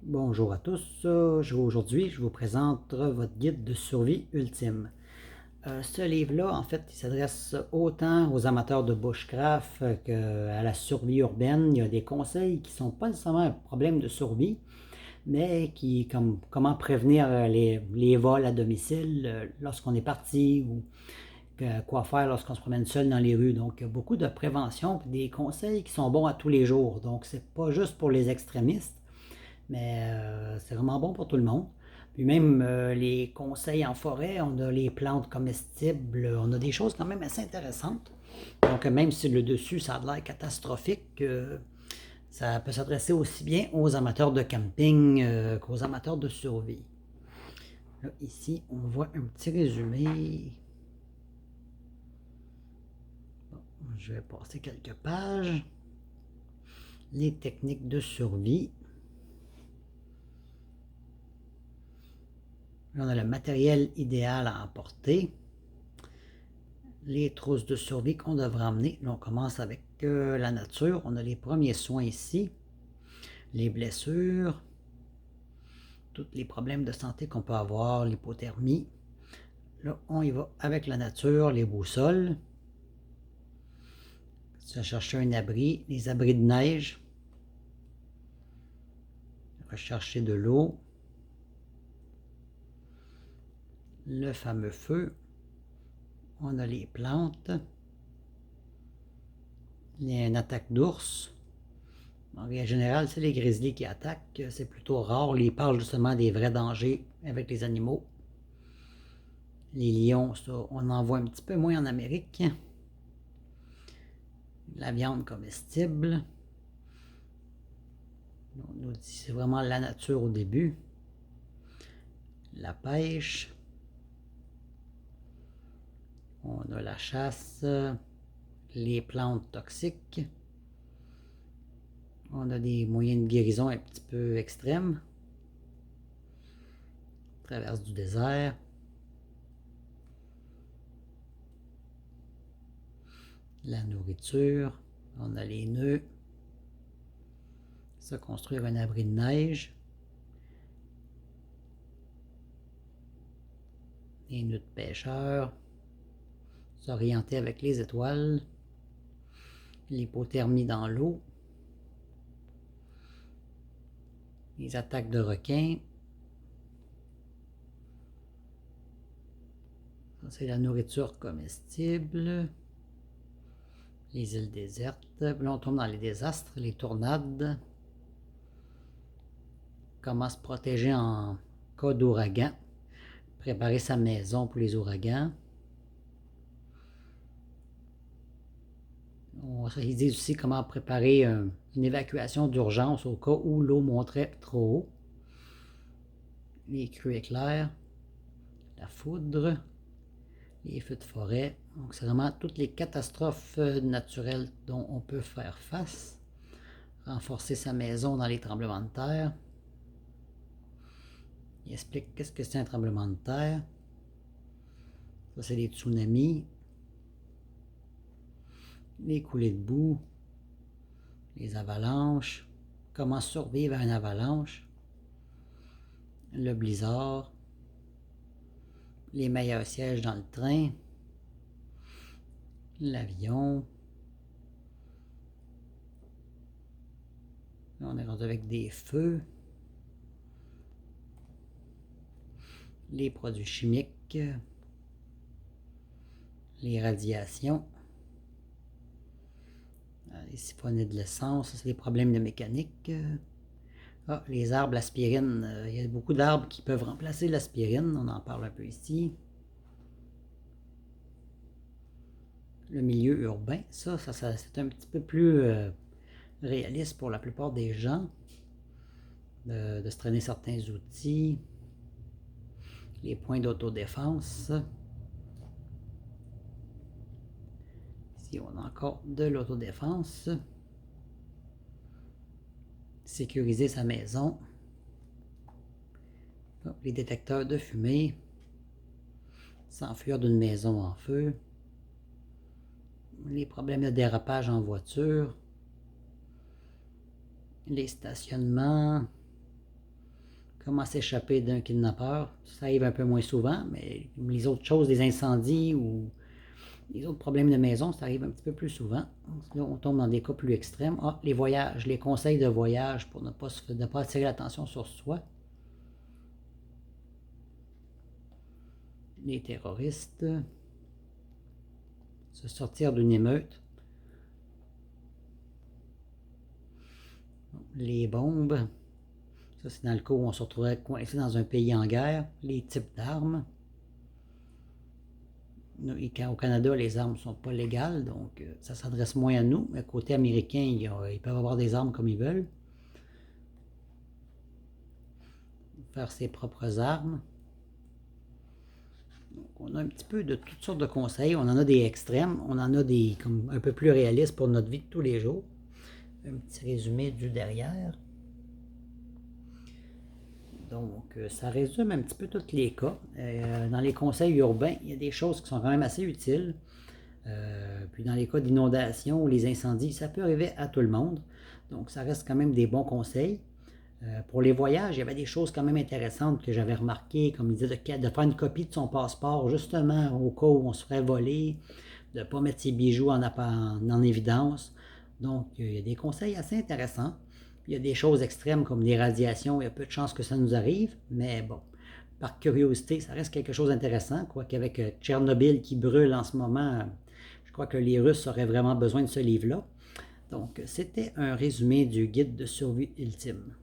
Bonjour à tous. Aujourd'hui, je vous présente votre guide de survie ultime. Ce livre-là, en fait, il s'adresse autant aux amateurs de bushcraft qu'à la survie urbaine. Il y a des conseils qui ne sont pas nécessairement un problème de survie, mais comme comment prévenir les vols à domicile lorsqu'on est parti ou quoi faire lorsqu'on se promène seul dans les rues. Donc, il y a beaucoup de prévention et des conseils qui sont bons à tous les jours. Donc, c'est pas juste pour les extrémistes. Mais c'est vraiment bon pour tout le monde. Puis même les conseils en forêt, on a les plantes comestibles, on a des choses quand même assez intéressantes. Donc même si le dessus, ça a l'air catastrophique, ça peut s'adresser aussi bien aux amateurs de camping qu'aux amateurs de survie. Là, ici, on voit un petit résumé. Bon, je vais passer quelques pages. Les techniques de survie. Là, on a le matériel idéal à emporter. Les trousses de survie qu'on devrait emmener. Là, on commence avec la nature. On a les premiers soins ici. Les blessures. Tous les problèmes de santé qu'on peut avoir. L'hypothermie. Là, on y va avec la nature. Les boussoles. Si tu vas chercher un abri. Les abris de neige. Rechercher de l'eau. Le fameux feu. On a les plantes. Une attaque d'ours. En général, c'est les grizzlies qui attaquent. C'est plutôt rare. Ils parlent justement des vrais dangers avec les animaux. Les lions, ça, on en voit un petit peu moins en Amérique. La viande comestible. On nous dit c'est vraiment la nature au début. La pêche. On a la chasse. Les plantes toxiques. On a des moyens de guérison un petit peu extrêmes. Traverse du désert. La nourriture. On a les nœuds. Se construire un abri de neige. Les nœuds de pêcheurs. S'orienter avec les étoiles. L'hypothermie dans l'eau. Les attaques de requins. Ça, c'est la nourriture comestible. Les îles désertes. Là, on tombe dans les désastres, les tornades. Comment se protéger en cas d'ouragan. Préparer sa maison pour les ouragans. Ils disent aussi comment préparer une évacuation d'urgence au cas où l'eau monterait trop haut. Les crues éclairs. La foudre. Les feux de forêt. Donc, c'est vraiment toutes les catastrophes naturelles dont on peut faire face. Renforcer sa maison dans les tremblements de terre. Il explique qu'est-ce que c'est un tremblement de terre. Ça, c'est les tsunamis. Les coulées de boue. Les avalanches. Comment survivre à une avalanche. Le blizzard. Les meilleurs sièges dans le train. L'avion. Là, on est rendu avec des feux. Les produits chimiques. Les radiations. Les siphonnés de l'essence, ça c'est des problèmes de mécanique. Les arbres, l'aspirine. Il y a beaucoup d'arbres qui peuvent remplacer l'aspirine. On en parle un peu ici. Le milieu urbain, ça c'est un petit peu plus réaliste pour la plupart des gens. De se traîner certains outils. Les points d'autodéfense. Ici, on a encore de l'autodéfense. Sécuriser sa maison. Les détecteurs de fumée. S'enfuir d'une maison en feu. Les problèmes de dérapage en voiture. Les stationnements. comment s'échapper d'un kidnappeur. Ça arrive un peu moins souvent, mais les autres choses, des incendies ou les autres problèmes de maison, ça arrive un petit peu plus souvent. Là, on tombe dans des cas plus extrêmes. Ah, les voyages, les conseils de voyage pour ne pas attirer l'attention sur soi. Les terroristes. Se sortir d'une émeute. Les bombes. Ça, c'est dans le cas où on se retrouverait coincé dans un pays en guerre. Les types d'armes. Au Canada, les armes ne sont pas légales, donc ça s'adresse moins à nous. Mais côté américain, ils peuvent avoir des armes comme ils veulent. Faire ses propres armes. Donc, on a un petit peu de toutes sortes de conseils. On en a des extrêmes, on en a des comme un peu plus réalistes pour notre vie de tous les jours. Un petit résumé du derrière. Donc, ça résume un petit peu tous les cas. Dans les conseils urbains, il y a des choses qui sont quand même assez utiles. Puis dans les cas d'inondation ou les incendies, ça peut arriver à tout le monde. Donc, ça reste quand même des bons conseils. Pour les voyages, il y avait des choses quand même intéressantes que j'avais remarquées, comme il disait de faire une copie de son passeport, justement au cas où on se ferait voler, de ne pas mettre ses bijoux en évidence. Donc, il y a des conseils assez intéressants. Il y a des choses extrêmes comme des radiations, il y a peu de chances que ça nous arrive, mais bon, par curiosité, ça reste quelque chose d'intéressant. Quoiqu'avec Tchernobyl qui brûle en ce moment, je crois que les Russes auraient vraiment besoin de ce livre-là. Donc, c'était un résumé du guide de survie ultime.